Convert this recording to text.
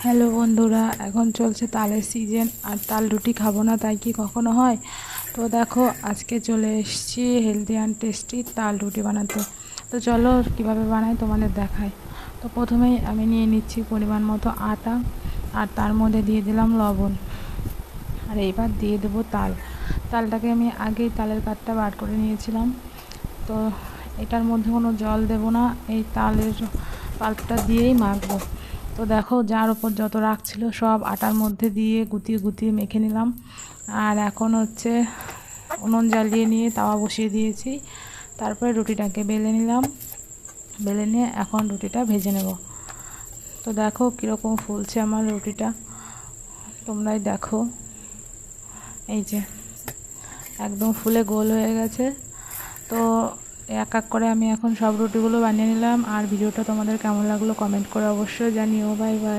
Hello বন্ধুরা, এখন চলছে তালের সিজন আর তাল রুটি খাবো না তাই কি কখনো হয়? তো দেখো আজকে চলে এসেছি হেলদি অ্যান্ড টেস্টি তাল রুটি বানাতে। তো চলো কিভাবে বানাই তোমাদের দেখাই। তো প্রথমেই আমি নিয়ে নিচ্ছি পরিমাণ মতো আটা, আর তার মধ্যে দিয়ে দিলাম লবণ, আর এইবার দিয়ে দেবো তালটাকে আমি আগেই তালের কাঠটা বার করে নিয়েছিলাম। তো এটার মধ্যে কোনো জল দেব না, এই তালের পাল্পটা দিয়েই মাখবো। তো দেখো যার ওপর যত রাগ ছিল সব আটার মধ্যে দিয়ে গুটিয়ে গুটিয়ে মেখে নিলাম। আর এখন হচ্ছে উনুন জ্বালিয়ে নিয়ে তাওয়া বসিয়ে দিয়েছি। তারপরে রুটিটাকে বেলে নিলাম, বেলে নিয়ে এখন রুটিটা ভেজে নেব। তো দেখো কীরকম ফুলছে আমার রুটিটা, তোমরাই দেখো। এই যে একদম ফুলে গোল হয়ে গেছে। তো এক এক করে আমি এখন সব রুটিগুলো বানিয়ে নিলাম। আর ভিডিওটা তোমাদের কেমন লাগলো কমেন্ট করে অবশ্যই জানিও। Bye bye.